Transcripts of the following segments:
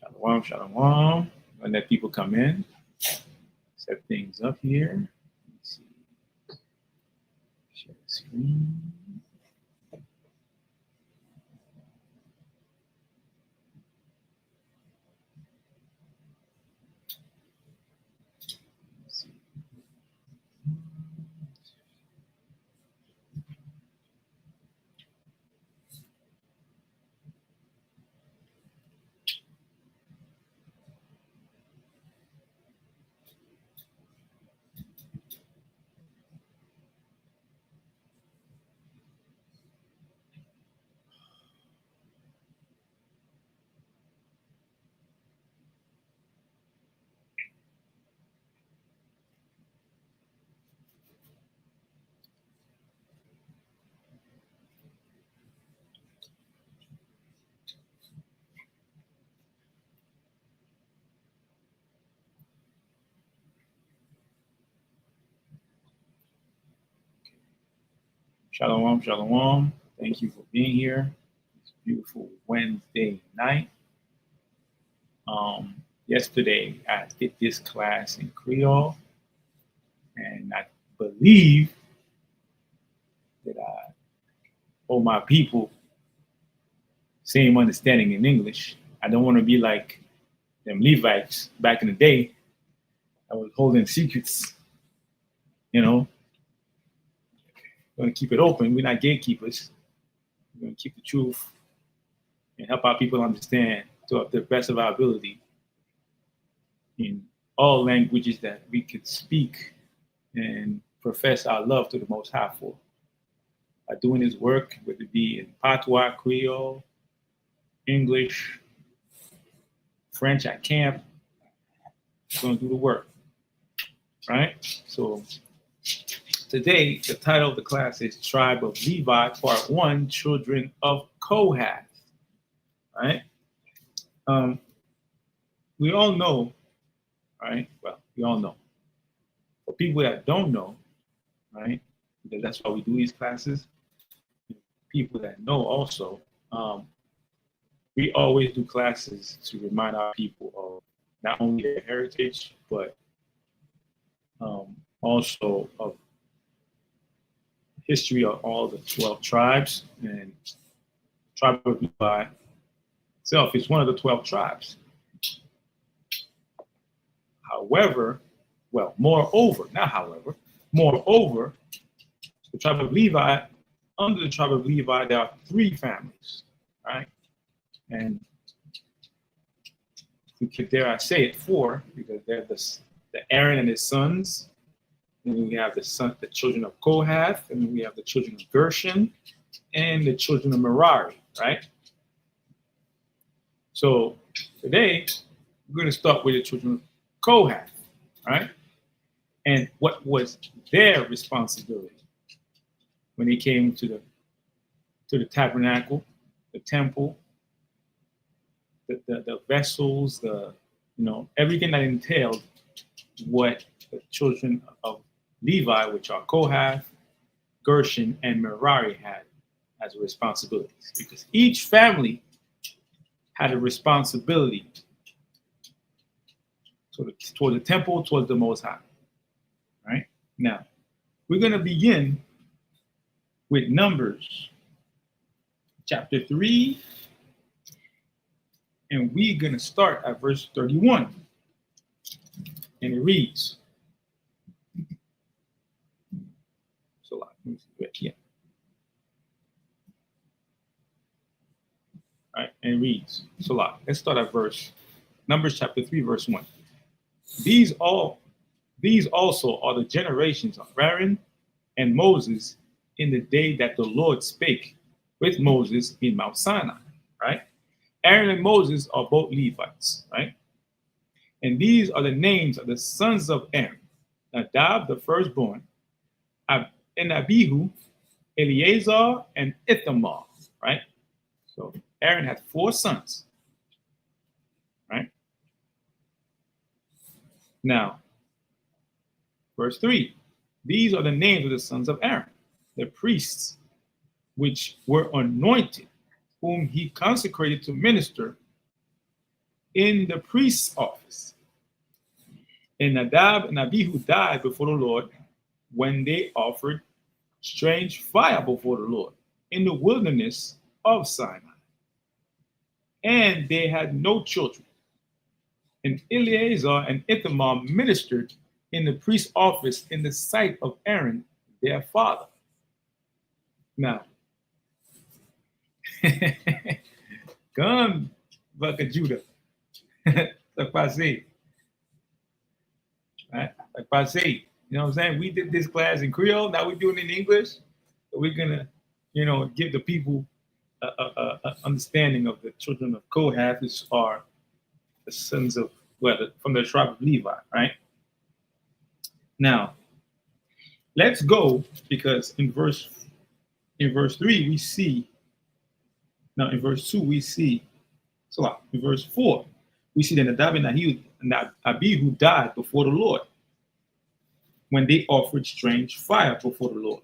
Shalom, shalom. I'll let people come in. Set things up here. Let's see. Share the screen. Shalom, shalom. Thank you for being here. It's a beautiful Wednesday night. Yesterday I did this class in Creole, and I believe that I owe my people same understanding in English. I don't want to be like them Levites back in the day. I was holding secrets, We're going to keep it open. We're not gatekeepers. We're going to keep the truth and help our people understand to the best of our ability in all languages that we could speak and profess our love to the Most High for. By doing this work, whether it be in Patois, Creole, English, French at camp, we're going to do the work, right? So today, the title of the class is Tribe of Levi, Part 1, Children of Kohath, right? We all know, right? Well, we all know. For people that don't know, right? Because that's why we do these classes. People that know also, we always do classes to remind our people of not only their heritage, but also of history of all the 12 tribes. And tribe of Levi itself is one of the 12 tribes. Moreover, the tribe of Levi, under the tribe of Levi, there are 3 families, right? And we could, dare I say it, 4, because they're the Aaron and his sons. And then we have the children of Kohath, and then we have the children of Gershon, and the children of Merari, right? So today, we're going to start with the children of Kohath, right? And what was their responsibility when they came to the tabernacle, the temple, the vessels, everything that entailed what the children of Levi, which are Kohath, Gershon, and Merari, had as responsibilities, because each family had a responsibility toward the temple, towards the Most High. Right? Now, we're going to begin with Numbers chapter 3, and we're going to start at verse 31. And it reads, yeah. All right, and it reads, Salah. Let's start at Numbers chapter 3, verse 1. These also are the generations of Aaron and Moses in the day that the Lord spake with Moses in Mount Sinai, right? Aaron and Moses are both Levites, right? And these are the names of the sons of Aaron: Nadab, the firstborn, and Abihu, Eleazar, and Ithamar, right? So Aaron had 4 sons, right? Now, verse 3, these are the names of the sons of Aaron, the priests, which were anointed, whom he consecrated to minister in the priest's office. And Nadab and Abihu died before the Lord when they offered strange fire before the Lord in the wilderness of Sinai. And they had no children. And Eleazar and Ithamar ministered in the priest's office in the sight of Aaron, their father. Now, come, Bucket Judah. Like I say, right? Like I say, you know what I'm saying? We did this class in Creole, now we're doing it in English. So we're gonna, give the people a understanding of the children of Kohath, which are the sons of from the tribe of Levi, right? Now, let's go, because in verse 3 we see, now in verse 2 we see, in verse 4 we see that Nadab and Abihu died before the Lord when they offered strange fire before the Lord.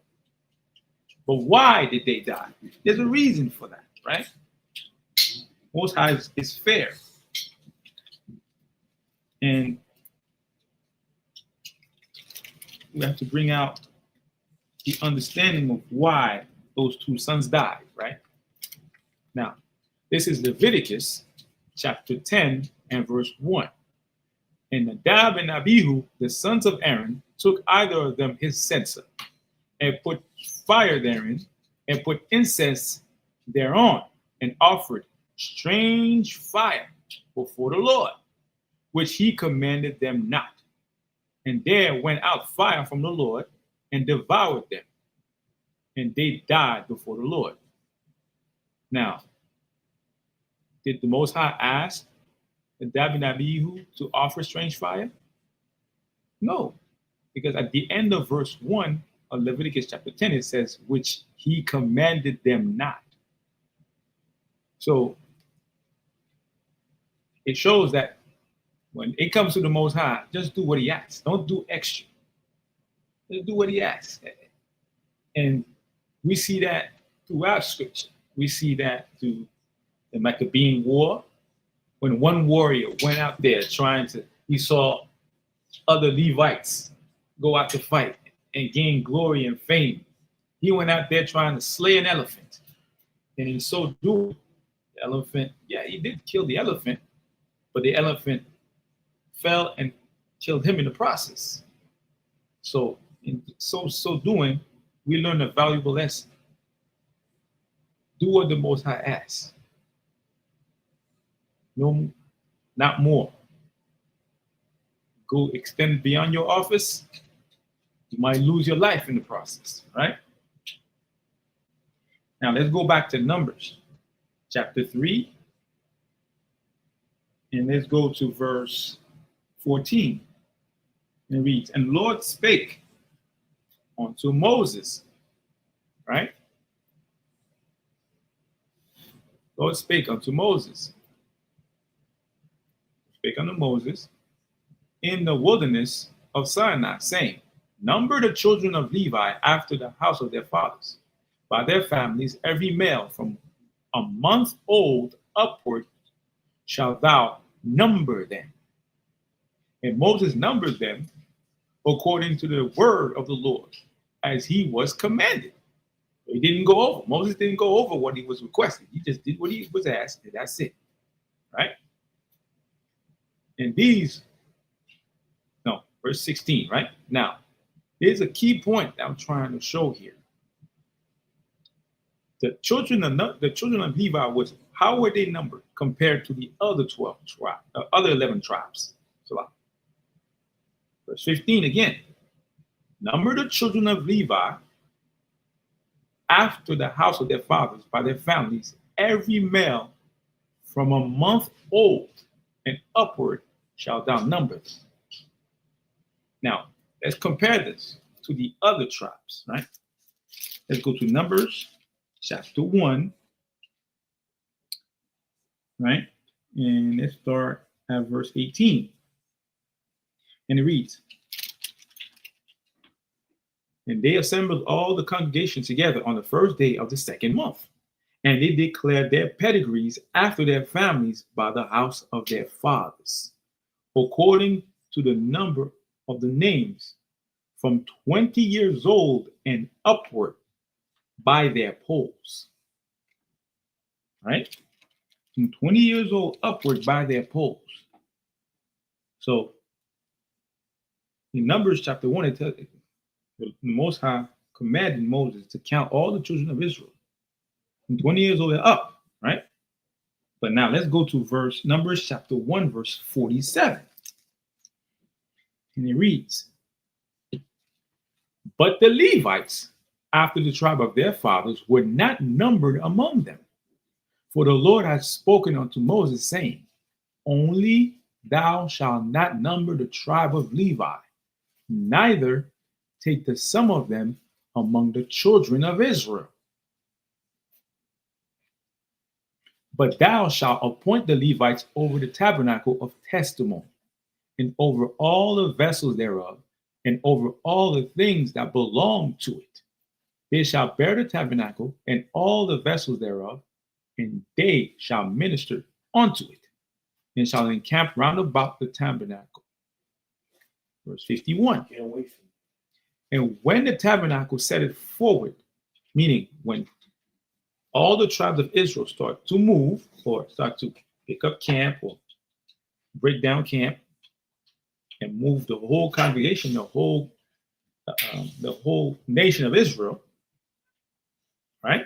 But why did they die? There's a reason for that, right? Most High is fair. And we have to bring out the understanding of why those two sons died, right? Now, this is Leviticus chapter 10 and verse 1. And Nadab and Abihu, the sons of Aaron, took either of them his censer and put fire therein and put incense thereon and offered strange fire before the Lord, which he commanded them not. And there went out fire from the Lord and devoured them, and they died before the Lord. Now, did the Most High ask Nadab and Abihu to offer strange fire? No, because at the end of verse 1 of Leviticus chapter 10, it says, which he commanded them not. So it shows that when it comes to the Most High, just do what he asks. Don't do extra. Just do what he asks. And we see that throughout Scripture. We see that through the Maccabean War, when one warrior went out there he saw other Levites go out to fight and gain glory and fame. He went out there trying to slay an elephant. And in so doing, the elephant, he did kill the elephant, but the elephant fell and killed him in the process. So in so doing, we learn a valuable lesson. Do what the Most High asks. No, not more. Go extend beyond your office, you might lose your life in the process, right? Now let's go back to Numbers chapter 3, and let's go to verse 14. And it reads, and the Lord spake unto Moses, right? Lord spake unto Moses. Spake unto Moses in the wilderness of Sinai, saying, number the children of Levi after the house of their fathers, by their families, every male from a month old upward shalt thou number them. And Moses numbered them according to the word of the Lord, as he was commanded. He didn't go over. Moses didn't go over what he was requesting. He just did what he was asked, and that's it, right? And verse 16, right? Now, here's a key point that I'm trying to show here. The children of Levi how were they numbered compared to the other 12 tribes, other 11 tribes? So, verse 15 again. Number the children of Levi after the house of their fathers by their families, every male from a month old and upward shalt thou number them. Now, let's compare this to the other tribes, right? Let's go to Numbers chapter 1, right? And let's start at verse 18. And it reads, and they assembled all the congregation together on the first day of the second month, And they declared their pedigrees after their families by the house of their fathers, according to the number of the names, from 20 years old and upward, by their polls. Right? From 20 years old upward by their polls. So in Numbers chapter 1, it tells the Most High commanded Moses to count all the children of Israel from 20 years old and up, right? But now let's go to Numbers chapter 1, verse 47. And it reads, but the Levites, after the tribe of their fathers, were not numbered among them. For the Lord had spoken unto Moses, saying, only thou shalt not number the tribe of Levi, neither take the sum of them among the children of Israel. But thou shalt appoint the Levites over the tabernacle of testimony, and over all the vessels thereof, and over all the things that belong to it. They shall bear the tabernacle and all the vessels thereof, and they shall minister unto it, and shall encamp round about the tabernacle. Verse 51. And when the tabernacle set it forward, meaning when all the tribes of Israel start to move or start to pick up camp or break down camp and move the whole congregation, the whole nation of Israel, right?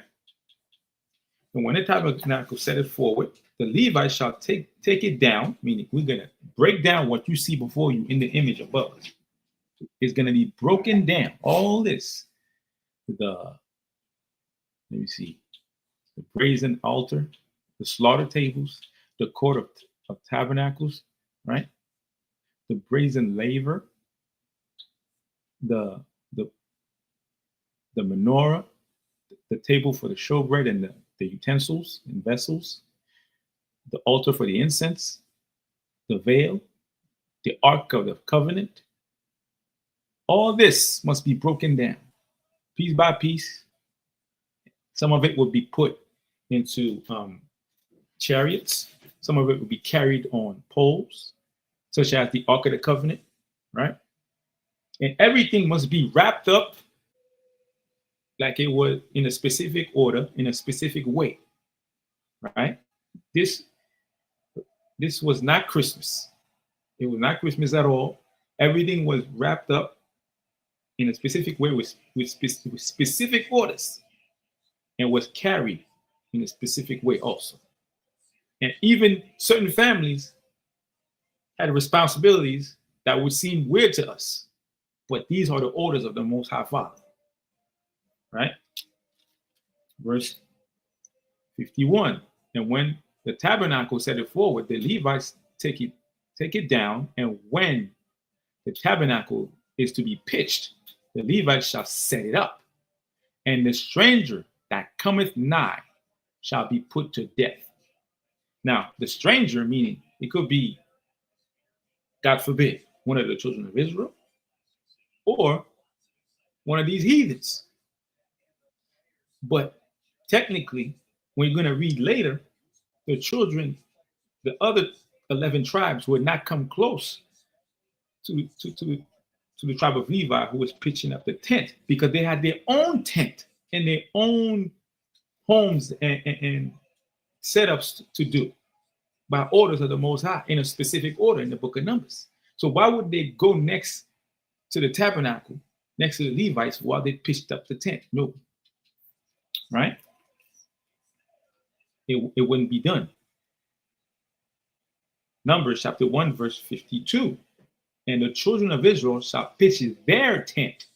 And when the tabernacle set it forward, the Levites shall take it down, meaning we're going to break down what you see before you in the image above us. It's going to be broken down. All this, let me see, the brazen altar, the slaughter tables, the court of tabernacles, right? The brazen laver, the menorah, the table for the showbread and the utensils and vessels, the altar for the incense, the veil, the ark of the covenant. All this must be broken down piece by piece. Some of it will be put into chariots. Some of it will be carried on poles, such as the ark of the covenant, right? And everything must be wrapped up like it was in a specific order, in a specific way, right? This was not Christmas. It was not Christmas at all. Everything was wrapped up in a specific way with specific orders, and was carried in a specific way also. And even certain families had responsibilities that would seem weird to us, but these are the orders of the Most High Father, right? Verse 51. And when the tabernacle set it forward, the Levites take it down, and when the tabernacle is to be pitched, the Levites shall set it up, and the stranger that cometh nigh shall be put to death. Now, the stranger, meaning it could be, God forbid, one of the children of Israel, or one of these heathens. But technically, when you're going to read later, the children, the other 11 tribes would not come close to the tribe of Levi, who was pitching up the tent, because they had their own tent and their own homes and setups to do by orders of the Most High in a specific order in the book of Numbers. So why would they go next to the tabernacle, next to the Levites, while they pitched up the tent? No. Right? It wouldn't be done. Numbers chapter 1, verse 52. And the children of Israel shall pitch their tent,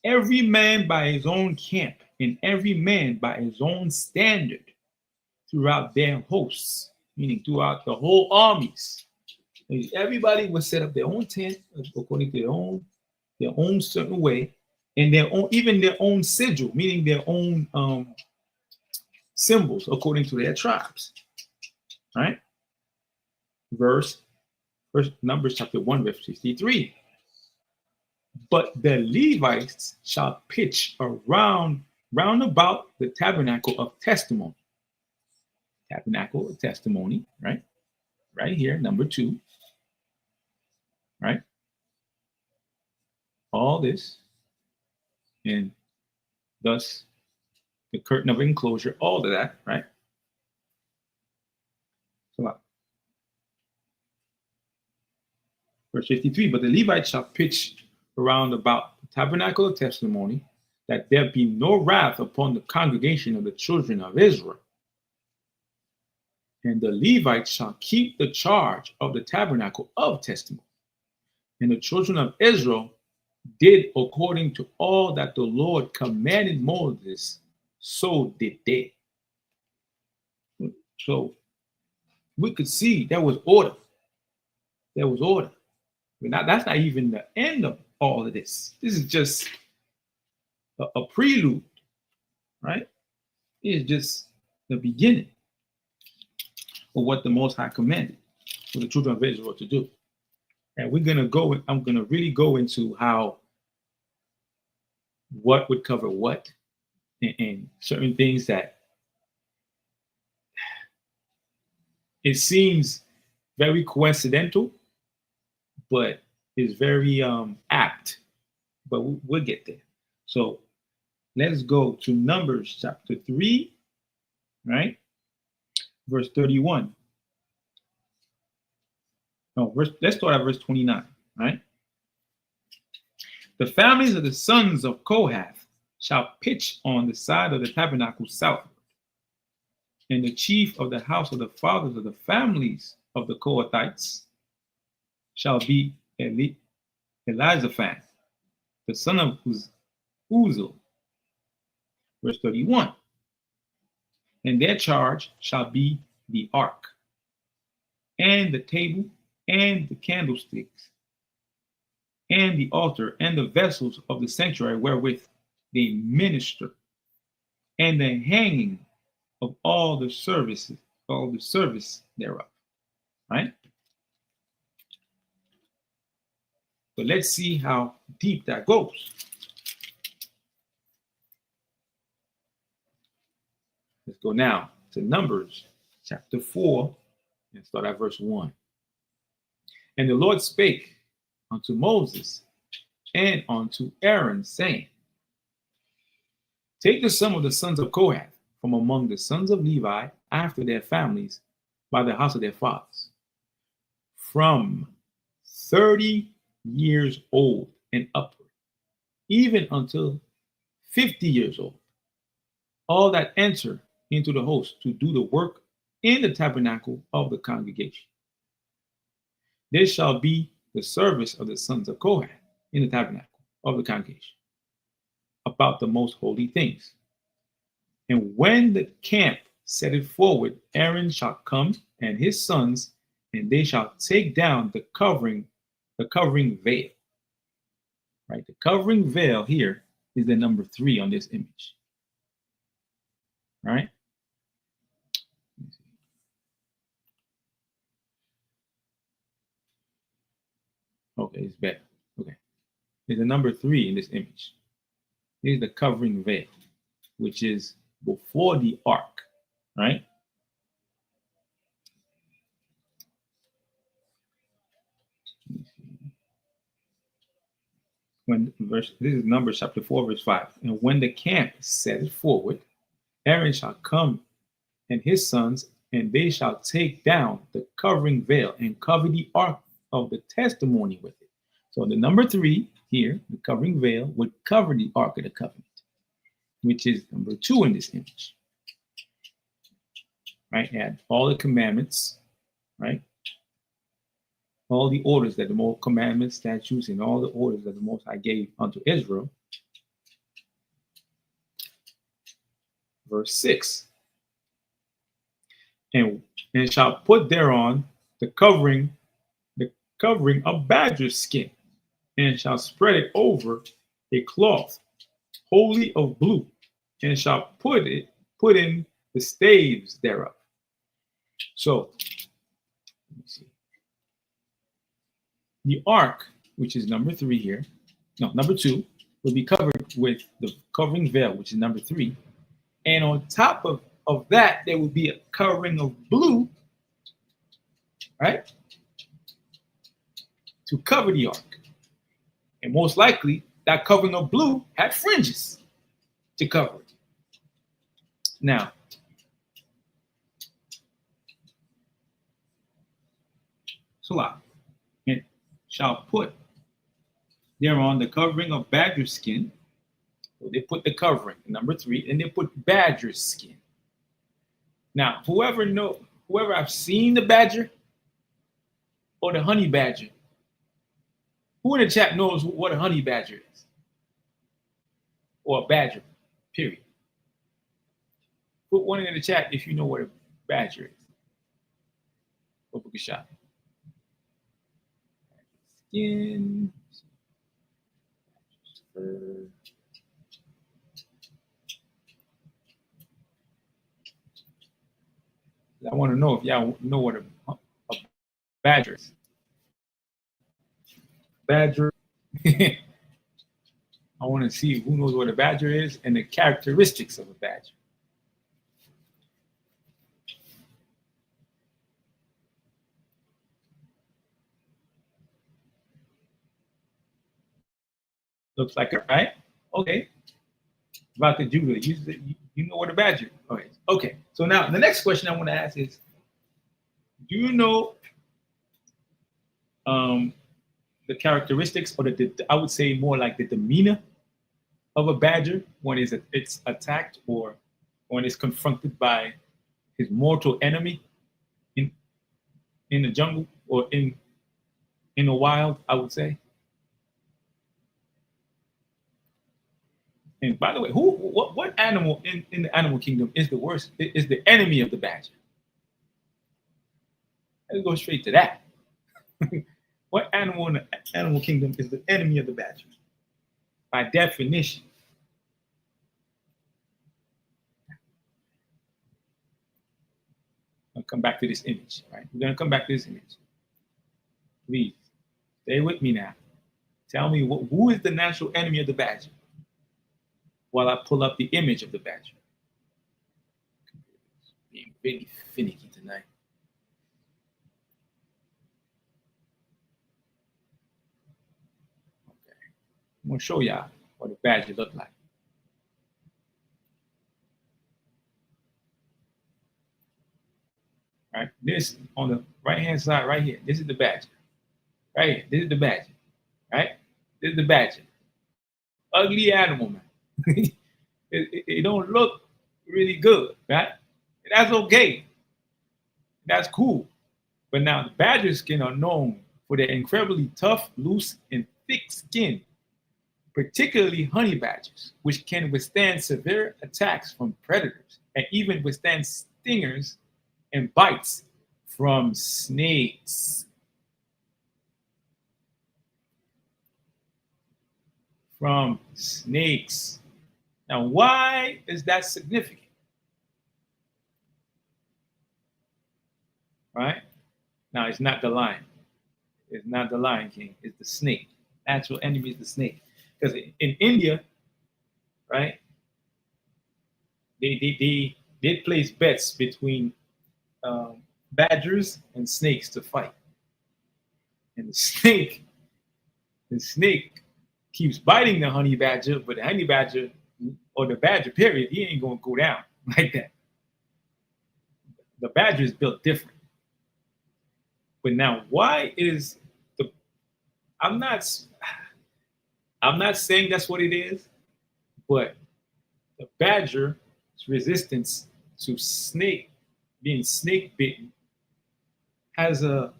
every man by his own camp, and every man by his own standard, throughout their hosts, meaning throughout the whole armies. And everybody will set up their own tent according to their own certain way, and even their own sigil, meaning their own symbols according to their tribes. Right? Numbers chapter 1, verse 53. But the Levites shall pitch around round about the tabernacle of testimony. Tabernacle of testimony, right? Right here, number 2, right? All this, and thus the curtain of enclosure, all of that, right? So, verse 53, but the Levites shall pitch around about the tabernacle of testimony, that there be no wrath upon the congregation of the children of Israel. And the Levites shall keep the charge of the tabernacle of testimony. And the children of Israel did according to all that the Lord commanded Moses, so did they. So we could see there was order. There was order. But that's not even the end of all of this. This is just a prelude, right? It's just the beginning of what the Most High commanded for the children of Israel to do. And we're going to go, I'm going to really go into how, what would cover what, and certain things that it seems very coincidental, but is very apt. But we'll get there. So let's go to Numbers chapter 3, right? Verse 31. No, let's start at verse 29, right? The families of the sons of Kohath shall pitch on the side of the tabernacle southward. And the chief of the house of the fathers of the families of the Kohathites shall be Elizaphan, the son of Uzel. Verse 31. And their charge shall be the ark, and the table, and the candlesticks, and the altar, and the vessels of the sanctuary wherewith they minister, and the hanging of all the service thereof. Right? But let's see how deep that goes. Let's go now to Numbers chapter 4 and start at verse 1. And the Lord spake unto Moses and unto Aaron, saying, take the sum of the sons of Kohath from among the sons of Levi after their families by the house of their fathers, from 30 years old and upward, even until 50 years old, all that enter into the host to do the work in the tabernacle of the congregation. This shall be the service of the sons of Kohath in the tabernacle of the congregation about the most holy things. And when the camp setteth forward, Aaron shall come and his sons, and they shall take down the covering veil. Right? The covering veil here is the number 3 on this image. Right? Okay, it's better. Okay. There's a number 3 in this image. Here's the covering veil, which is before the ark, right? This is Numbers chapter 4, verse 5. And when the camp set forward, Aaron shall come and his sons, and they shall take down the covering veil and cover the ark of the testimony with it. So the number 3 here, the covering veil, would cover the ark of the covenant, which is number 2 in this image. Right? And all the commandments, right? All the orders that the more commandments, statutes, and all the orders that the Most High gave unto Israel. Verse 6. And shall put thereon the covering of badger skin, and shall spread it over a cloth wholly of blue, and shall put in the staves thereof. So let me see. The ark, which is number 3 here, no, number 2, will be covered with the covering veil, which is number 3. And on top of that, there will be a covering of blue, right, to cover the ark. And most likely, that covering of blue had fringes to cover it. Now, Salah, and shall put thereon the covering of badger skin. So they put the covering, number 3, and they put badger skin. Now, whoever I've seen the badger or the honey badger, who in the chat knows what a honey badger is? Or a badger, period. Put one in the chat if you know what a badger is. Or book a shot. Skin. I want to know if y'all know what a badger is. Badger. I want to see who knows what a badger is and the characteristics of a badger. Looks like it, right? Okay. About the Judah, you know what a badger is. Okay. So now the next question I want to ask is, do you know the characteristics, or I would say more like the demeanor of a badger when it's attacked or when it's confronted by his mortal enemy in the jungle or in the wild, I would say. And by the way, what animal in the animal kingdom is the worst, is the enemy of the badger? Let's go straight to that. What animal in the animal kingdom is the enemy of the badger? By definition. I'll come back to this image, right? We're going to come back to this image. Please, stay with me now. Tell me who is the natural enemy of the badger while I pull up the image of the badger. Being really finicky tonight. Okay. I'm going to show y'all what a badger looks like. Right, this on the right-hand side right here. This is the badger. Right here. This is the badger. Right? This is the badger. Ugly animal, man. it don't look really good, right? That's okay. That's cool. But now the badger skin are known for their incredibly tough, loose, and thick skin, particularly honey badgers, which can withstand severe attacks from predators and even withstand stingers and bites from snakes. From snakes. Now, why is that significant? Right? Now, it's not the lion. It's not the Lion King. It's the snake. Actual enemy is the snake. Because in India, right, they place bets between badgers and snakes to fight. And the snake keeps biting the honey badger, but the honey badger, or the badger period, he ain't gonna go down like that. The badger is built different. But now, why is I'm not saying that's what it is, but the badger's resistance to being snake bitten has a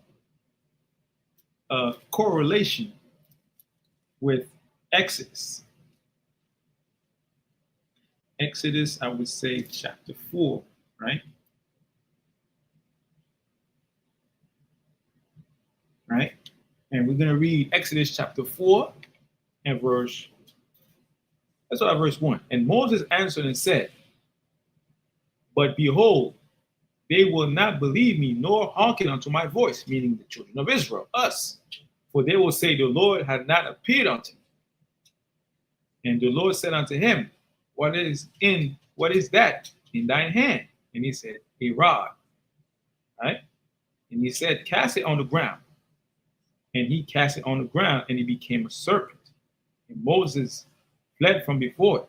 correlation with Exodus. Exodus, I would say chapter 4, right? Right? And we're going to read Exodus chapter 4 and verse 1. And Moses answered and said, but behold, they will not believe me, nor hearken unto my voice, meaning the children of Israel, us. For they will say, the Lord had not appeared unto me. And the Lord said unto him, what is that in thine hand? And he said, a rod. Right? And he said, cast it on the ground. And he cast it on the ground, and it became a serpent. And Moses fled from before it.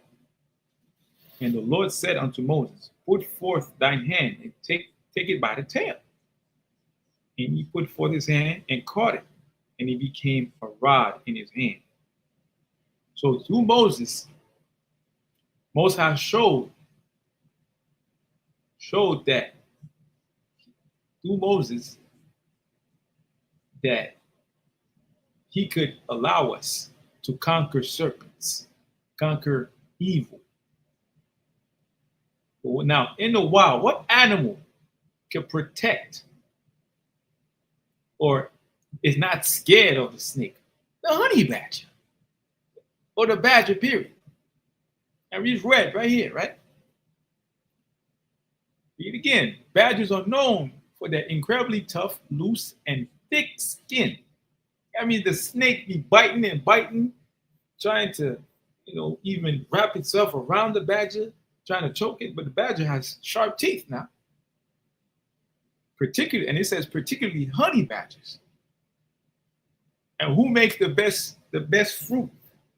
And the Lord said unto Moses, put forth thine hand, and take it by the tail. And he put forth his hand and caught it, and it became a rod in his hand. So through Moses, Most High showed that through Moses that he could allow us to conquer serpents, conquer evil. Now, in the wild, what animal can protect or is not scared of the snake? The honey badger or the badger, period. And we just read right here, right? Read again. Badgers are known for their incredibly tough, loose, and thick skin. I mean, the snake be biting and biting, trying to, even wrap itself around the badger, trying to choke it. But the badger has sharp teeth now. And it says particularly honey badgers. And who makes the best fruit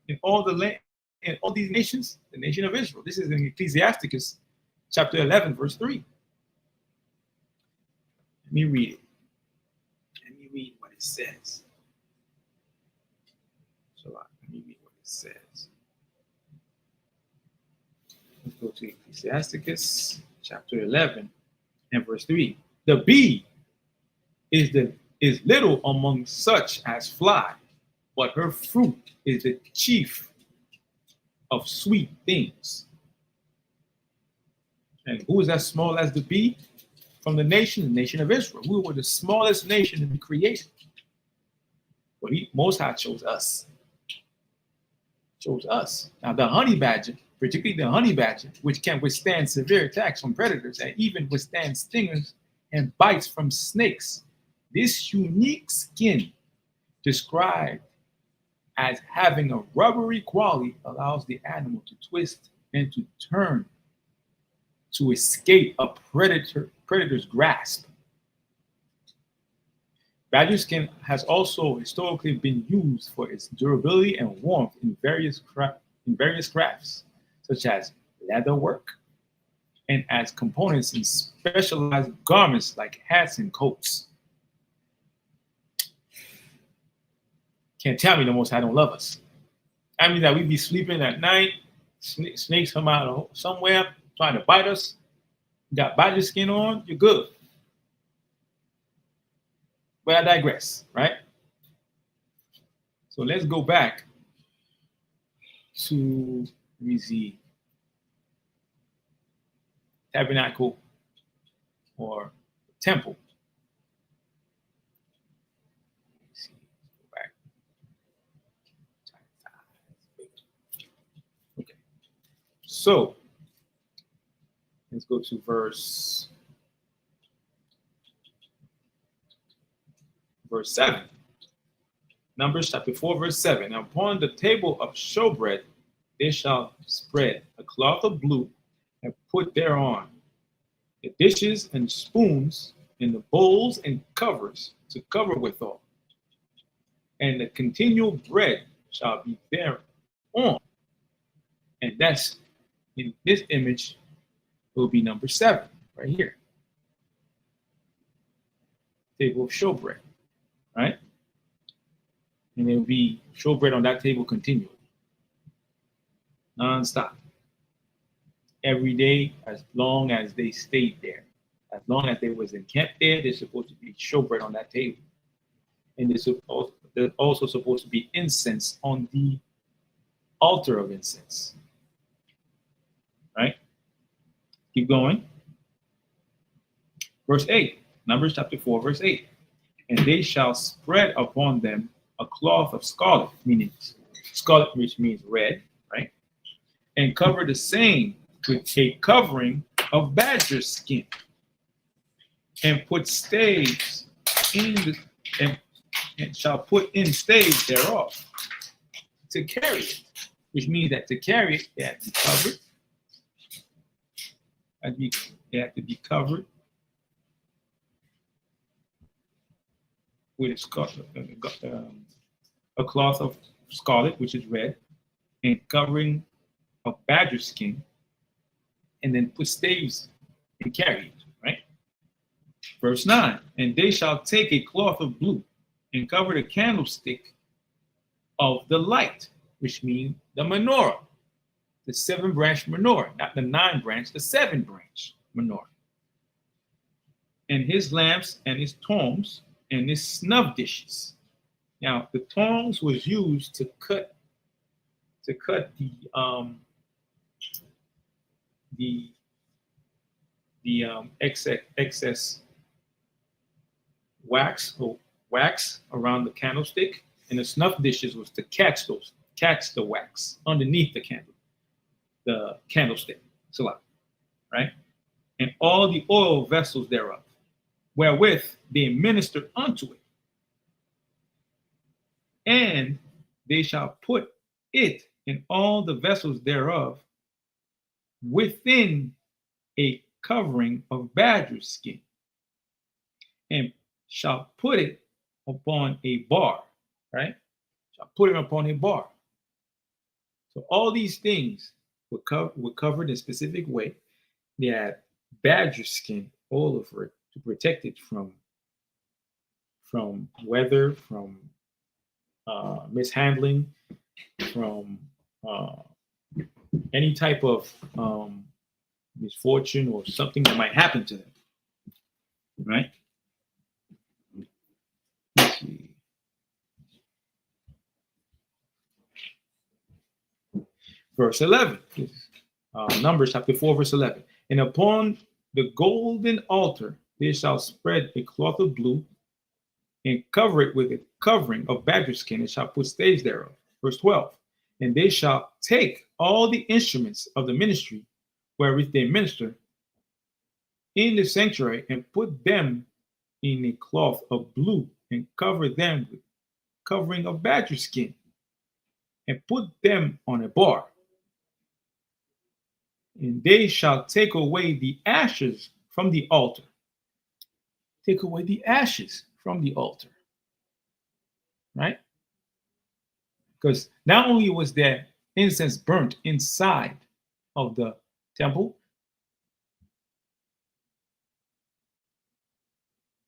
in all the land, in all these nations? The nation of Israel. This is in Ecclesiasticus chapter 11, verse 3. Let me read it. Let me read what it says. So let me read what it says. Let's go to Ecclesiasticus chapter 11 and verse 3. The bee is little among such as fly, but her fruit is the chief of sweet things. And who is as small as the bee? From the nation of Israel. We were the smallest nation in the creation. But Most High chose us. Now the honey badger, particularly the honey badger, which can withstand severe attacks from predators and even withstand stingers and bites from snakes. This unique skin, described as having a rubbery quality, allows the animal to twist and to turn to escape a predator's grasp. Badger skin has also historically been used for its durability and warmth in various crafts, such as leather work, and as components in specialized garments like hats and coats. Can't tell me the Most High don't love us. I mean that we be sleeping at night, snakes come out of somewhere trying to bite us. You got badger skin on, you're good. But I digress, right? So let's go back to, let me see, tabernacle or temple. Let's see, go back. Okay. So let's go to verse 7. Numbers chapter 4, verse 7. And upon the table of showbread, they shall spread a cloth of blue and put thereon the dishes and spoons and the bowls and covers to cover withal. And the continual bread shall be thereon. And that's in this image will be number 7 right here. Table of showbread. Right? And there will be showbread on that table continually. Non-stop. Every day, as long as they stayed there. As long as they was encamped there, there's supposed to be showbread on that table. And there's also supposed to be incense on the altar of incense. Right? Keep going. Verse 8. Numbers chapter 4, verse 8. And they shall spread upon them a cloth of scarlet, meaning scarlet, which means red, right? And cover the same with a covering of badger skin, and put staves and shall put in staves thereof to carry it which means that to carry it, they had to be covered. They had to be covered with a cloth of scarlet, which is red, and covering of badger skin, and then put staves and carry it, right? Verse 9, and they shall take a cloth of blue and cover the candlestick of the light, which means the menorah, the 7-branch menorah, not the 9-branch, the 7-branch menorah. And his lamps and his tongs and his snuff dishes. Now, the tongs was used to cut the excess wax around the candlestick, and the snuff dishes was to catch the wax underneath the candlestick, salah, right? And all the oil vessels thereof, wherewith they ministered unto it. And they shall put it in all the vessels thereof within a covering of badger skin, and shall put it upon a bar, right? Shall put it upon a bar. So all these things were covered in a specific way. They had badger skin all over it to protect it from weather, from mishandling, from any type of misfortune or something that might happen to them, right? Let's see. Verse 11, Numbers chapter 4, verse 11. And upon the golden altar they shall spread a cloth of blue and cover it with a covering of badger skin, and shall put staves thereof. Verse 12. And they shall take all the instruments of the ministry wherewith they minister in the sanctuary, and put them in a cloth of blue, and cover them with covering of badger skin, and put them on a bar. And they shall take away the ashes from the altar. Take away the ashes from the altar. Right? Because not only was there incense burnt inside of the temple,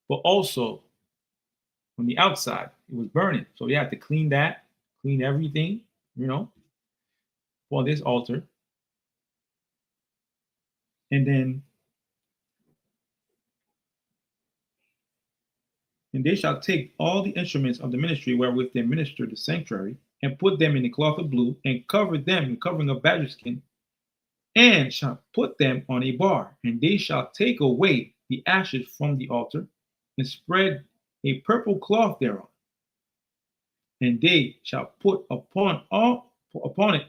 but also on the outside, it was burning. So they had to clean that, clean everything, for this altar. And they shall take all the instruments of the ministry wherewith they minister the sanctuary, and put them in a cloth of blue, and cover them in covering of badger skin, and shall put them on a bar. And they shall take away the ashes from the altar, and spread a purple cloth thereon. And they shall put upon it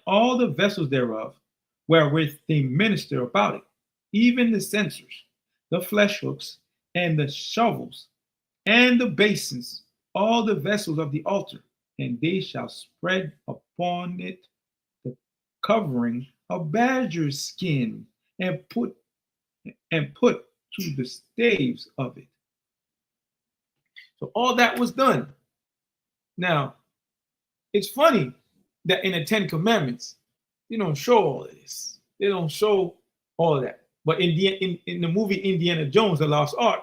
all the vessels thereof, wherewith they minister about it, even the censers, the flesh hooks, and the shovels, and the basins, all the vessels of the altar. And they shall spread upon it the covering of badger skin, and put to the staves of it. So all that was done. Now, it's funny that in the 10 Commandments, they don't show all of this. They don't show all of that. But in the movie Indiana Jones, The Lost Ark,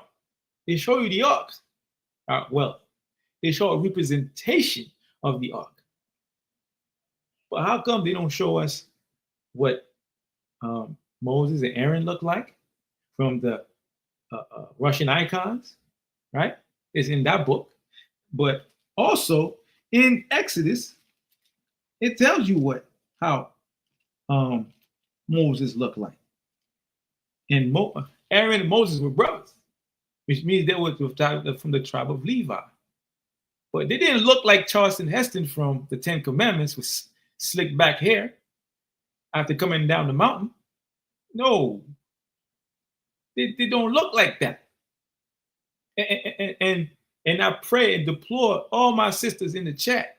they show you the ark. They show a representation of the ark. But how come they don't show us what Moses and Aaron look like from the Russian icons, right? It's in that book. But also in Exodus, it tells you how Moses looked like. And Aaron and Moses were brothers, which means they were from the tribe of Levi. But they didn't look like Charleston Heston from the 10 Commandments with slick back hair after coming down the mountain. No, they don't look like that. And I pray and deplore all my sisters in the chat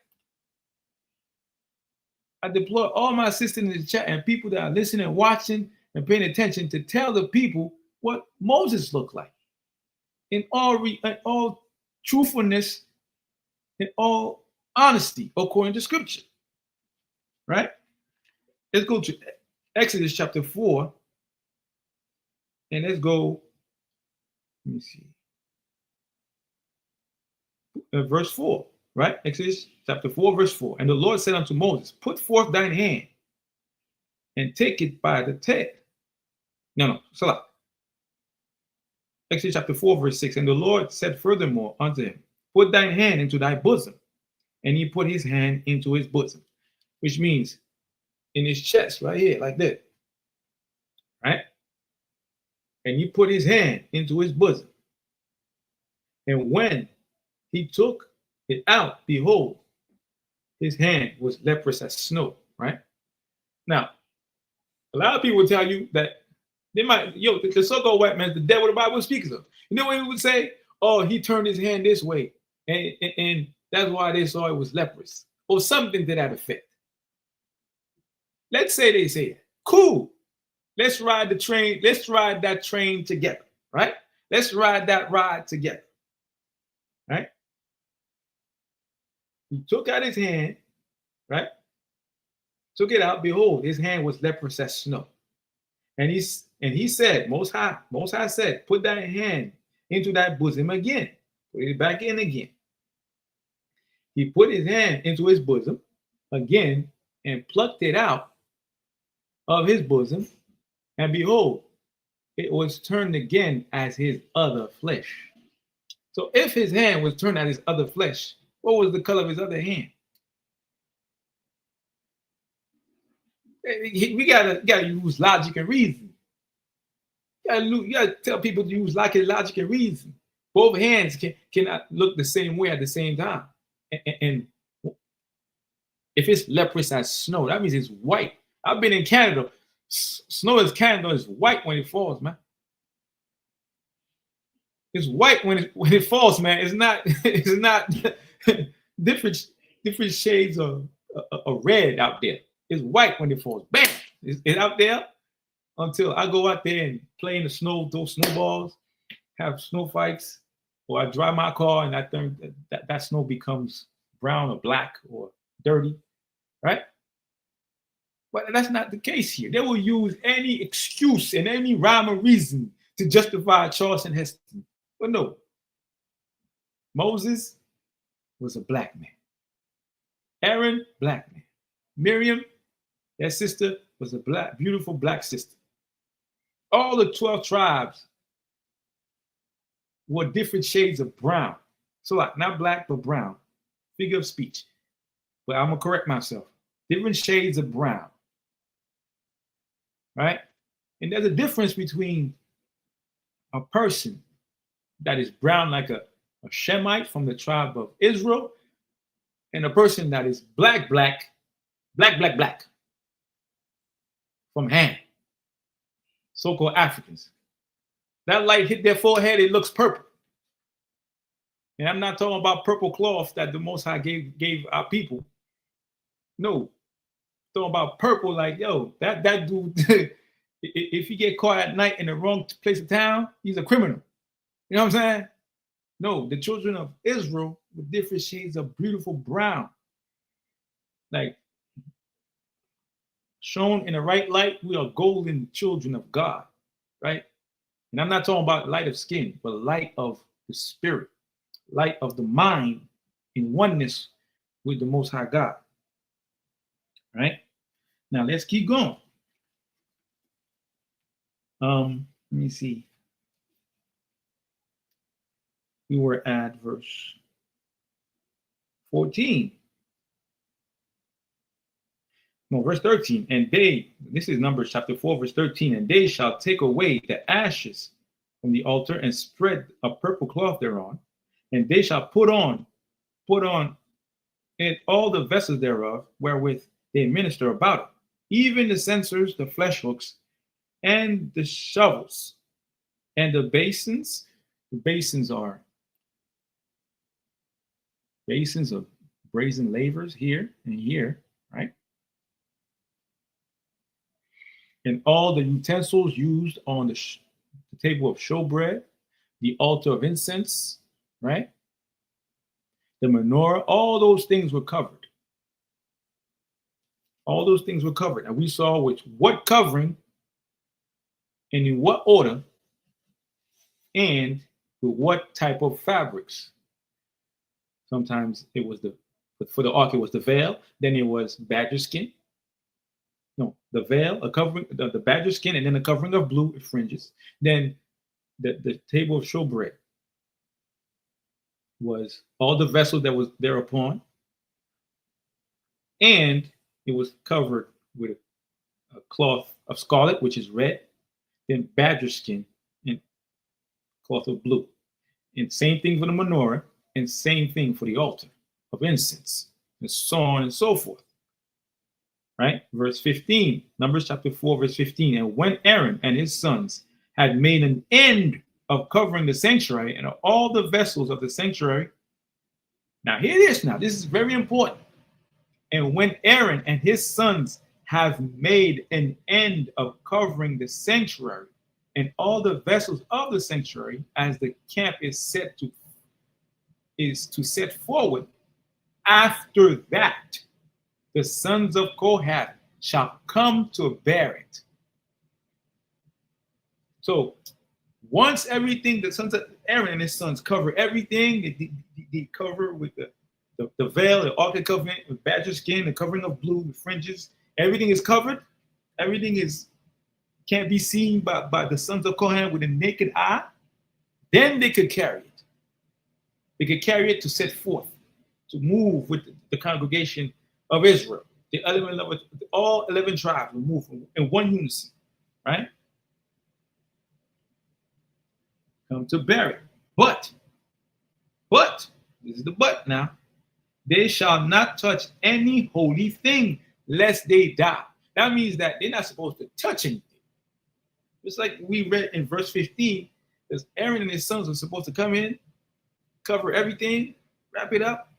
I deploy all my assistants in the chat and people that are listening, watching, and paying attention to tell the people what Moses looked like in all truthfulness, in all honesty, according to Scripture. Right? Let's go to Exodus chapter 4, and let's go. Let me see. Verse 4, right? Exodus chapter 4, verse 4. And the Lord said unto Moses, put forth thine hand and take it by the tail. No, Salah. Exodus chapter 4, verse 6. And the Lord said furthermore unto him, put thine hand into thy bosom. And he put his hand into his bosom, which means in his chest, right here, like that. Right? And he put his hand into his bosom. And when he took it out, behold, his hand was leprous as snow, right? Now, a lot of people will tell you that they might, the so-called white man, the devil the Bible speaks of. You know what he would say? Oh, he turned his hand this way, and that's why they saw it was leprous, or something to that effect. Let's say they say that. Cool. Let's ride the train. Let's ride that train together, right? Let's ride that ride together, right? He took out his hand, right? Took it out. Behold, his hand was leprous as snow. And he said, Most High said, put thy hand into thy bosom again. Put it back in again. He put his hand into his bosom again and plucked it out of his bosom. And behold, it was turned again as his other flesh. So if his hand was turned as his other flesh, what was the color of his other hand? We gotta use logic and reason. You gotta tell people to use logic and reason. Both hands cannot look the same way at the same time. And if it's leprous as snow, that means it's white. I've been in Canada. Snow in Canada is white when it falls, man. It's white when it falls, man. It's not different shades of red out there. It's white when it falls. Bam! It's out there until I go out there and play in the snow, throw snowballs, have snow fights, or I drive my car and that snow becomes brown or black or dirty, right? But that's not the case here. They will use any excuse and any rhyme or reason to justify Charleston Heston. But no, Moses was a black man. Aaron, black man. Miriam, their sister, was a beautiful black sister. All the 12 tribes were different shades of brown. So like not black, but brown. Figure of speech. But I'm going to correct myself. Different shades of brown. Right? And there's a difference between a person that is brown like a Shemite from the tribe of Israel and a person that is black from Ham, so-called Africans. That light hit their forehead, it looks purple. And I'm not talking about purple cloth that the Most High gave our people. No, I'm talking about purple, like, yo, that dude, if he get caught at night in the wrong place of town, he's a criminal. You know what I'm saying? No, the children of Israel with different shades of beautiful brown. Like, shown in the right light, we are golden children of God, right? And I'm not talking about light of skin, but light of the spirit, light of the mind in oneness with the Most High God, right? Now, let's keep going. Let me see. We were at verse 14. No, verse 13. And this is Numbers chapter 4, verse 13. And they shall take away the ashes from the altar and spread a purple cloth thereon. And they shall put on it all the vessels thereof, wherewith they minister about it, even the censers, the flesh hooks, and the shovels, and the basins. The basins are basins of brazen lavers here and here, right? and all the utensils used on the table of showbread, the altar of incense, right? The menorah, all those things were covered. All those things were covered. And we saw which what covering and in what order and with what type of fabrics. Sometimes it was for the ark, it was the veil, then it was badger skin. No, the veil, a covering, the badger skin, and then a covering of blue with fringes. Then the table of showbread was all the vessels that was thereupon, and it was covered with a cloth of scarlet, which is red, then badger skin and cloth of blue. And same thing for the menorah, and same thing for the altar of incense, and so on and so forth. Right? Verse 15, Numbers chapter 4, verse 15. And when Aaron and his sons had made an end of covering the sanctuary and all the vessels of the sanctuary. Now, hear this now. This is very important. And when Aaron and his sons have made an end of covering the sanctuary and all the vessels of the sanctuary, as the camp is to set forward, after that, the sons of Kohath shall come to bear it. So once everything, the sons of Aaron and his sons cover everything, they cover with the veil, the ark covenant, with badger skin, the covering of blue with fringes. Everything is covered. Everything can't be seen by the sons of Kohath with a naked eye. Then they could carry it. They could carry it to set forth, to move with the congregation of Israel. All 11 tribes will move in one unison, right? Come to bear it. But, this is the but now, they shall not touch any holy thing lest they die. That means that they're not supposed to touch anything. Just like we read in verse 15, as Aaron and his sons are supposed to come in, cover everything, wrap it up,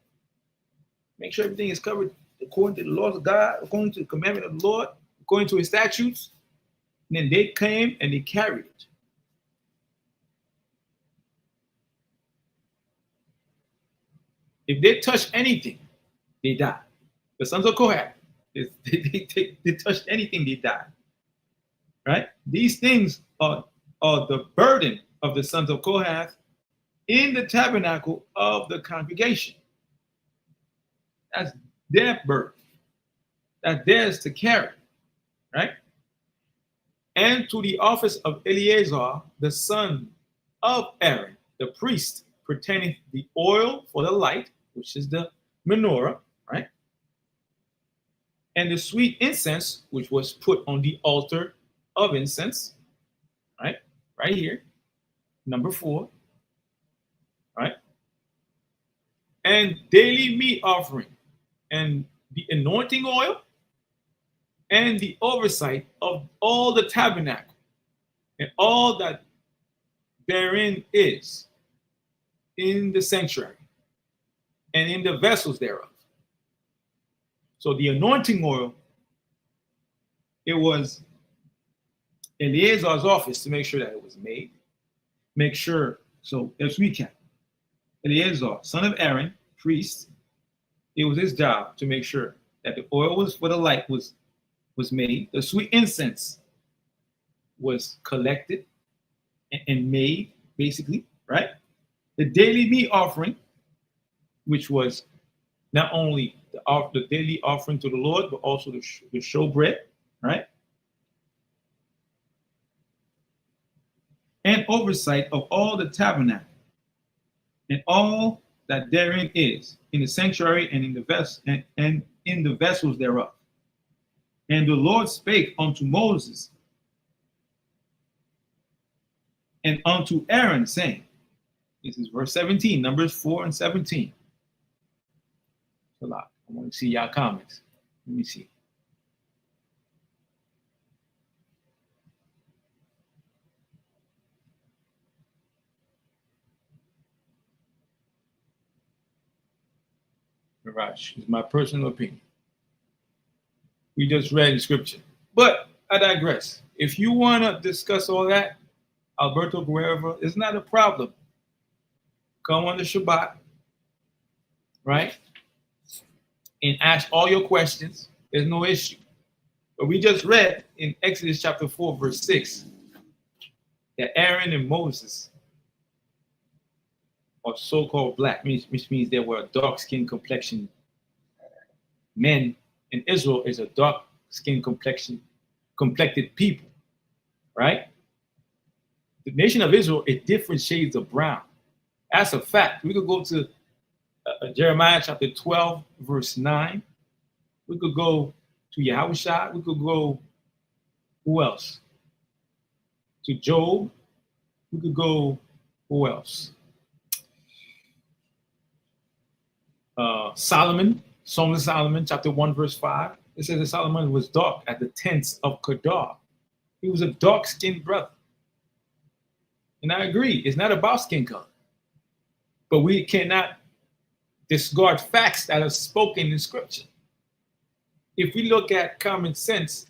make sure everything is covered according to the laws of God, according to the commandment of the Lord, according to his statutes. And then they came and they carried it. If they touch anything, they die. The sons of Kohath, they touched anything, they die. Right? These things are the burden of the sons of Kohath in the tabernacle of the congregation. That's their burden. That's theirs to carry. Right? And to the office of Eleazar, the son of Aaron, the priest, pertaining the oil for the light, which is the menorah, right? And the sweet incense, which was put on the altar of incense, right? Right here, number 4, right? And daily meat offering, and the anointing oil, and the oversight of all the tabernacle, and all that therein is in the sanctuary, and in the vessels thereof. So the anointing oil, it was Eleazar's office to make sure that it was made. Make sure, so let's recap. Eleazar, son of Aaron, priest, it was his job to make sure that the oil was for the light was made. The sweet incense was collected and made, basically, right? The daily meat offering, which was not only the daily offering to the Lord, but also the showbread, right? And oversight of all the tabernacle and all that therein is in the sanctuary and in the vessels thereof. And the Lord spake unto Moses and unto Aaron, saying, this is verse 17, Numbers 4 and 17. A lot. I want to see y'all comments. Let me see. Mirage is my personal opinion. We just read the scripture. But I digress. If you want to discuss all that, Alberto Guerrero, it's not a problem. Come on the Shabbat, right? And ask all your questions. There's no issue. But we just read in Exodus chapter 4, verse 6, that Aaron and Moses are so-called black, which means they were a dark-skinned complexion. Men in Israel is a dark-skinned complected people, right? The nation of Israel is different shades of brown. That's a fact. We could go to Jeremiah chapter 12, verse 9. We could go to Yahushua. We could go, who else? To Job. We could go, who else? Solomon, Song of Solomon, chapter 1, verse 5. It says that Solomon was dark at the tents of Kedar. He was a dark-skinned brother. And I agree, it's not about skin color. But we cannot discard facts that are spoken in Scripture. If we look at common sense,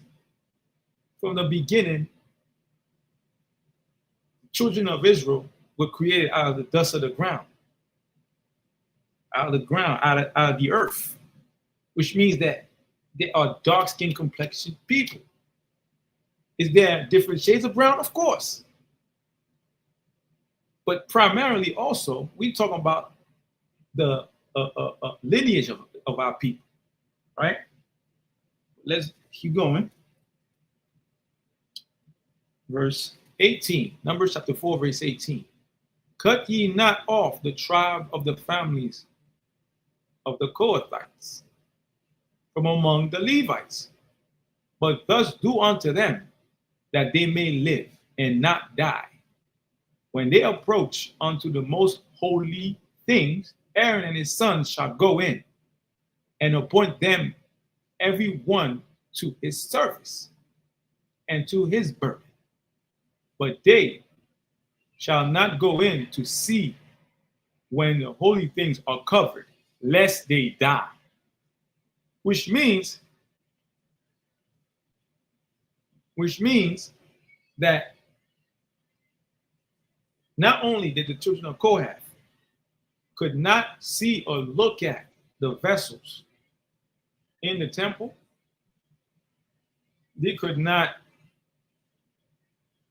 from the beginning, the children of Israel were created out of the dust of the ground. Out of the ground, out of the earth, which means that they are dark-skinned complexion people. Is there different shades of brown? Of course. But primarily also, we're talking about the lineage of our people, right? Let's keep going. Verse 18, Numbers chapter 4, verse 18. Cut ye not off the tribe of the families of the Kohathites from among the Levites, but thus do unto them that they may live and not die. When they approach unto the most holy things, Aaron and his sons shall go in and appoint them every one to his service and to his burden. But they shall not go in to see when the holy things are covered, lest they die. Which means that not only did the children of Kohath could not see or look at the vessels in the temple, they could not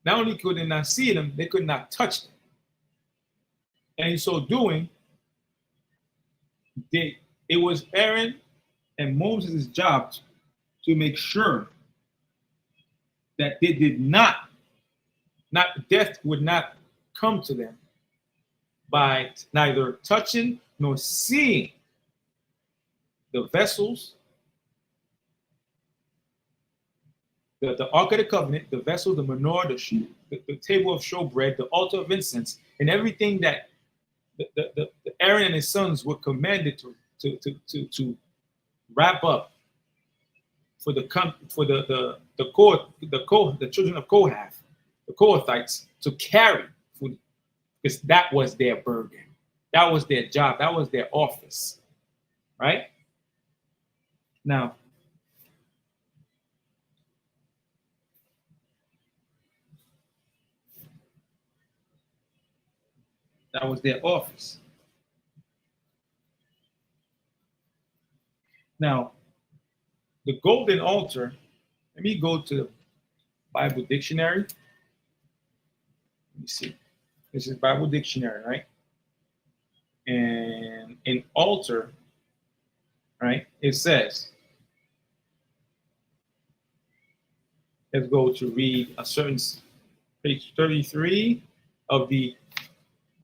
only could they not see them, they could not touch them. And in so doing, it was Aaron and Moses' job to make sure that they did not death would not come to them by neither touching nor seeing the vessels, the Ark of the Covenant, the vessel, the menorah, the table of showbread, the altar of incense, and everything that the Aaron and his sons were commanded to wrap up for the children of Kohath, the Kohathites, to carry, because that was their burden, that was their job, that was their office, right? Now, that was their office. Now, the golden altar, let me go to the Bible dictionary. Let me see. This is Bible dictionary, right? And an altar, right? It says, let's go to read a certain page 33 of the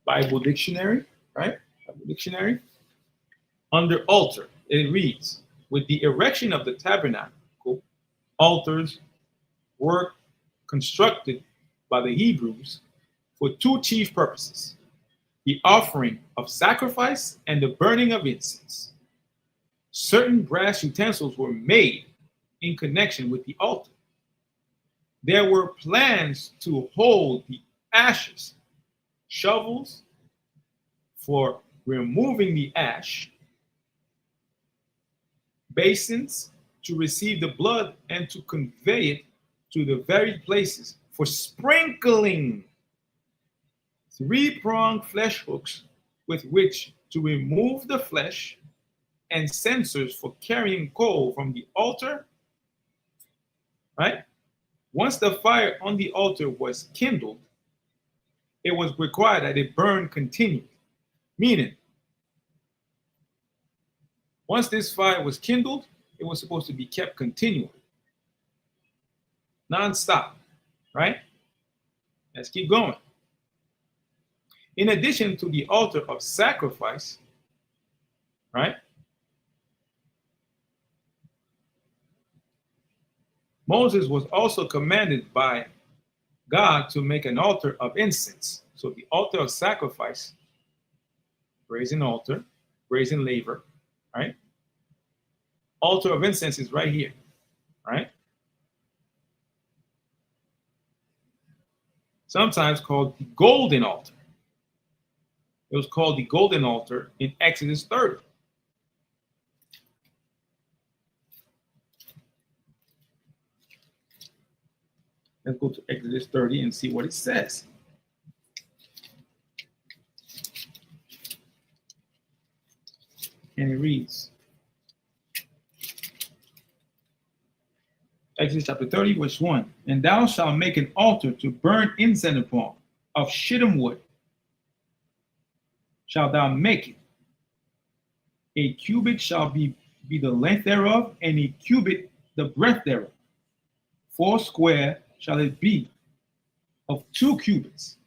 Bible dictionary, right? Bible dictionary. Under altar, it reads, with the erection of the tabernacle, altars were constructed by the Hebrews for two chief purposes: the offering of sacrifice and the burning of incense. Certain brass utensils were made in connection with the altar. There were plans to hold the ashes, shovels for removing the ash, basins to receive the blood and to convey it to the very places for sprinkling 3-pronged flesh hooks with which to remove the flesh, and censers for carrying coal from the altar. Right? Once the fire on the altar was kindled, it was required that it burn continually. Meaning, once this fire was kindled, it was supposed to be kept continually, non-stop. Right? Let's keep going. In addition to the altar of sacrifice, right? Moses was also commanded by God to make an altar of incense. So the altar of sacrifice, brazen altar, brazen laver, right? Altar of incense is right here, right? Sometimes called the golden altar. It was called the golden altar in Exodus 30. Let's go to Exodus 30 and see what it says. And it reads, Exodus chapter 30, verse 1. And thou shalt make an altar to burn incense upon, of shittim wood shalt thou make it. A cubit shall be the length thereof, and a cubit the breadth thereof. 4 square shall it be, of 2 cubits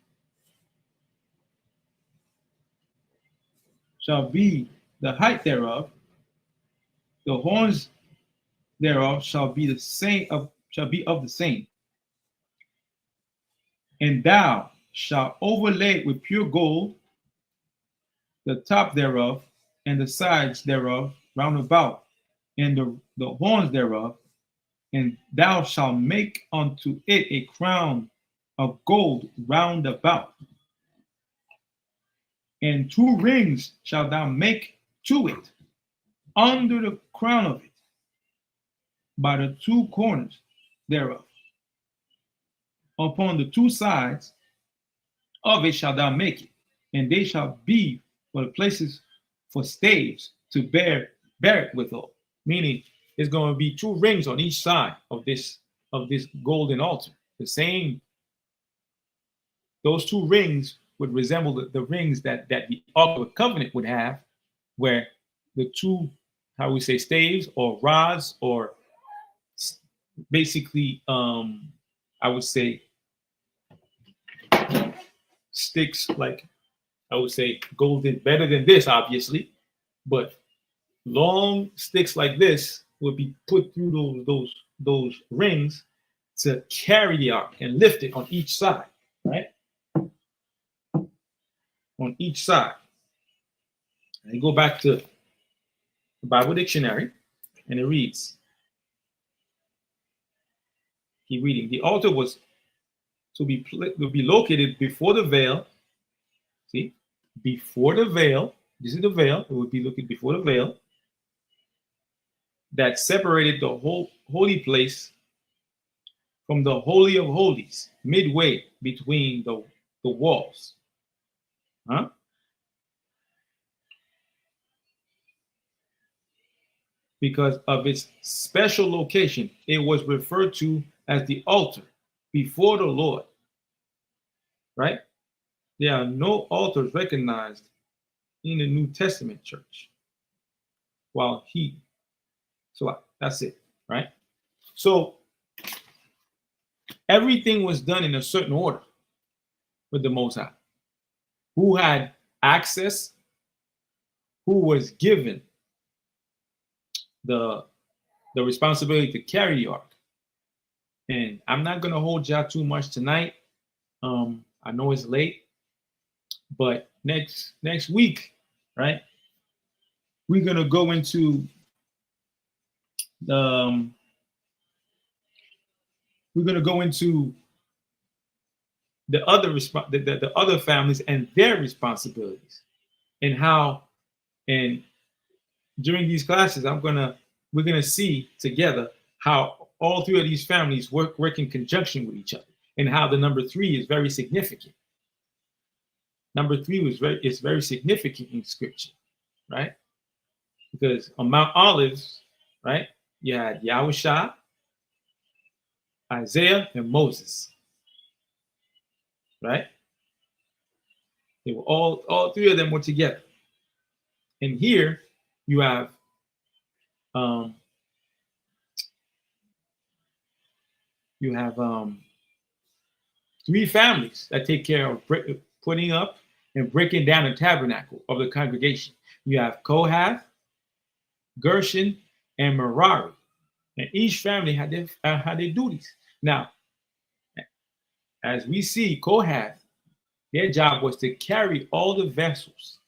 shall be the height thereof. The horns thereof shall be of the same. And thou shalt overlay it with pure gold the top thereof, and the sides thereof round about, and the horns thereof. And thou shalt make unto it a crown of gold round about. And 2 rings shalt thou make to it under the crown of it, by the 2 corners thereof. Upon the 2 sides of it shalt thou make it, and they shall be for the places for staves to bear it withal. Meaning, there's going to be 2 rings on each side of this golden altar. The same, those 2 rings would resemble the rings that the Ark of the Covenant would have, where the 2, how we say, staves or rods, or basically, I would say sticks, like I would say golden, better than this, obviously, but long sticks like this would be put through those rings to carry the ark and lift it on each side, right? On each side. And go back to the Bible dictionary, and it reads, keep reading. The altar was to be located before the veil. See, before the veil. This is the veil. It would be located before the veil that separated the whole holy place from the Holy of Holies, midway between the walls. Huh? Because of its special location, it was referred to as the altar before the Lord. Right? There are no altars recognized in the New Testament church. So that's it, right? So everything was done in a certain order with the Most High, who had access, who was given the responsibility to carry the ark. And I'm not going to hold y'all too much tonight. I know it's late, but next week, right, we're going to go into the other families and their responsibilities, and how, and during these classes we're gonna see together how all three of these families work in conjunction with each other, and how the number three is very significant. Number three is very significant in scripture, right? Because on Mount Olives, right, you had Yahushua, Isaiah, and Moses, right? They were all three of them were together. And here you have three families that take care of putting up and breaking down the tabernacle of the congregation. You have Kohath, Gershon, and Merari, and each family had their duties. Now, as we see, Kohath, their job was to carry all the vessels,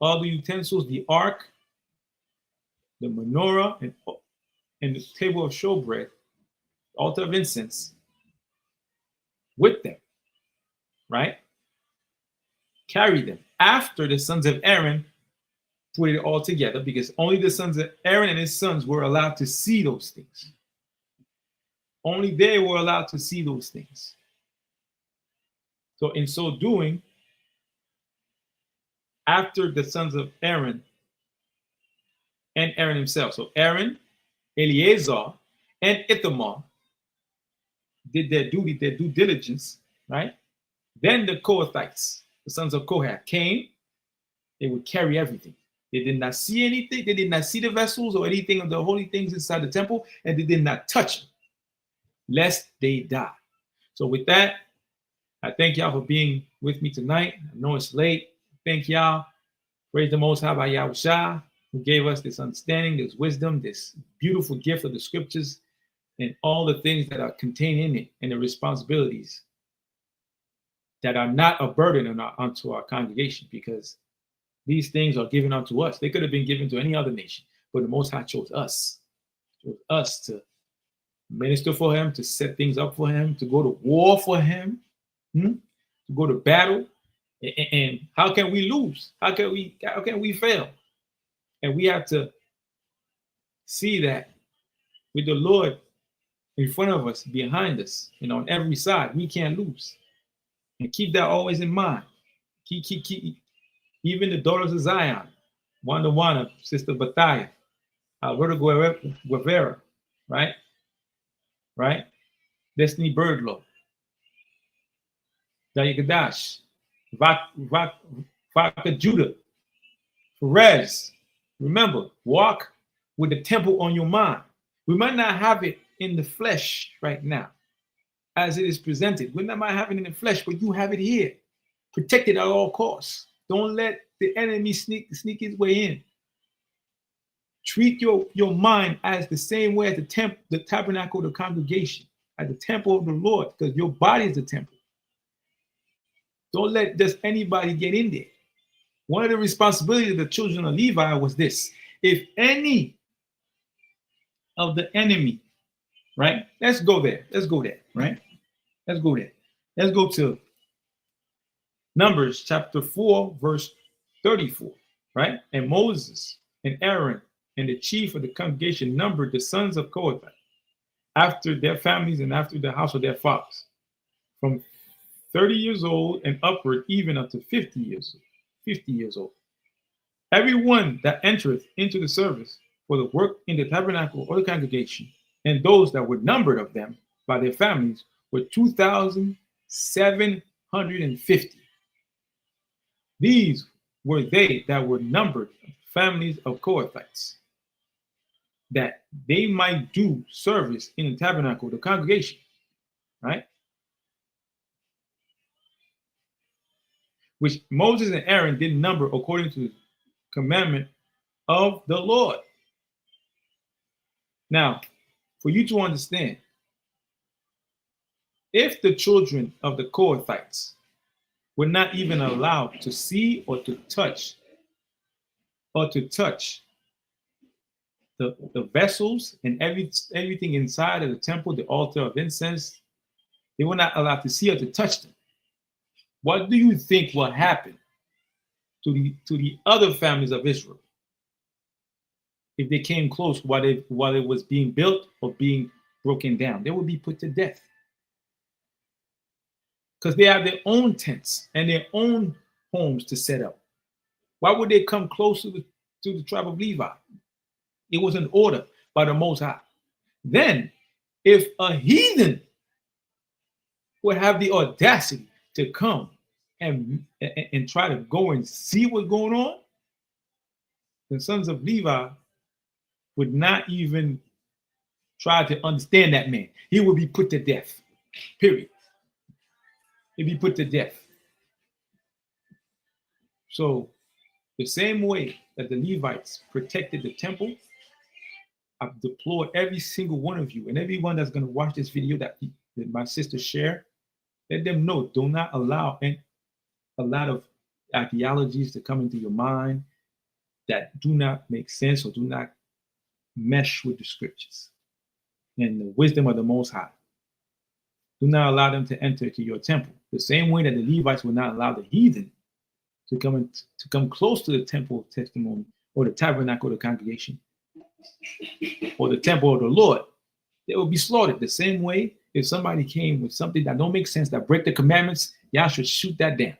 all the utensils, the ark, the menorah, and the table of showbread, altar of incense, with them, right? Carry them after the sons of Aaron put it all together, because only the sons of Aaron and his sons were allowed to see those things. Only they were allowed to see those things. So in so doing, after the sons of Aaron and Aaron himself, so Aaron, Eleazar, and Ithamar did their duty, their due diligence, right? Then the Kohathites, the sons of Kohath, came. They would carry everything. They did not see anything. They did not see the vessels or anything of the holy things inside the temple, and they did not touch them, lest they die. So with that, I thank y'all for being with me tonight. I know it's late. Thank y'all. Praise the Most High by Yahushua, who gave us this understanding, this wisdom, this beautiful gift of the scriptures, and all the things that are contained in it, and the responsibilities that are not a burden onto our congregation, because these things are given unto us. They could have been given to any other nation, but the Most High chose us to minister for him, to set things up for him, to go to war for him, to go to battle. And how can we lose? How can we fail? And we have to see that with the Lord in front of us, behind us, on every side, we can't lose. And keep that always in mind. Keep. Even the daughters of Zion, Wanda, Sister Bataille, Alberto Guevara, right? Destiny Birdlaw, Daya Gadash, Vaka Judah, Perez. Remember, walk with the temple on your mind. We might not have it in the flesh right now, as it is presented. We might have it in the flesh, but you have it here. Protect it at all costs. Don't let the enemy sneak his way in. Treat your mind as the same way as the tabernacle of the congregation, as the temple of the Lord, because your body is the temple. Don't let just anybody get in there. One of the responsibilities of the children of Levi was this: if any of the enemy, right? Let's go there, right? Let's go there. Let's go to Numbers chapter 4, verse 34, right? And Moses and Aaron and the chief of the congregation numbered the sons of Kohath after their families and after the house of their fathers, from 30 years old and upward, even up to 50 years old. Everyone that entereth into the service for the work in the tabernacle or the congregation, and those that were numbered of them by their families, were 2,750. These were they that were numbered, families of Kohathites, that they might do service in the tabernacle, the congregation, right? Which Moses and Aaron did number according to the commandment of the Lord. Now, for you to understand, if the children of the Kohathites were not even allowed to see or to touch the vessels and everything inside of the temple, the altar of incense, they were not allowed to see or to touch them. What do you think will happen to the other families of Israel if they came close while it was being built or being broken down. They will be put to death. Because they have their own tents and their own homes to set up. Why would they come close to the tribe of Levi? It was an order by the Most High. Then, if a heathen would have the audacity to come and try to go and see what's going on, the sons of Levi would not even try to understand that man. He would be put to death. Period. He'd be put to death. So, the same way that the Levites protected the temple, I deplore every single one of you and everyone that's going to watch this video that my sisters share. Let them know, do not allow a lot of ideologies to come into your mind that do not make sense or do not mesh with the scriptures and the wisdom of the Most High. Do not allow them to enter into your temple. The same way that the Levites would not allow the heathen to come close to the temple of testimony or the tabernacle of the congregation or the temple of the Lord. They will be slaughtered. The same way, if somebody came with something that don't make sense, that break the commandments, y'all should shoot that down.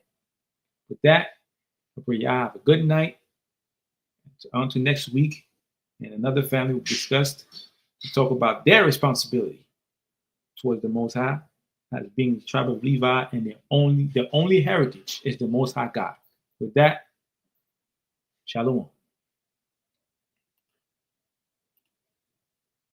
With that, I pray y'all have a good night. On to next week, and another family will discuss to talk about their responsibility towards the Most High, as being the tribe of Levi, and their only heritage is the Most High God. With that, shalom.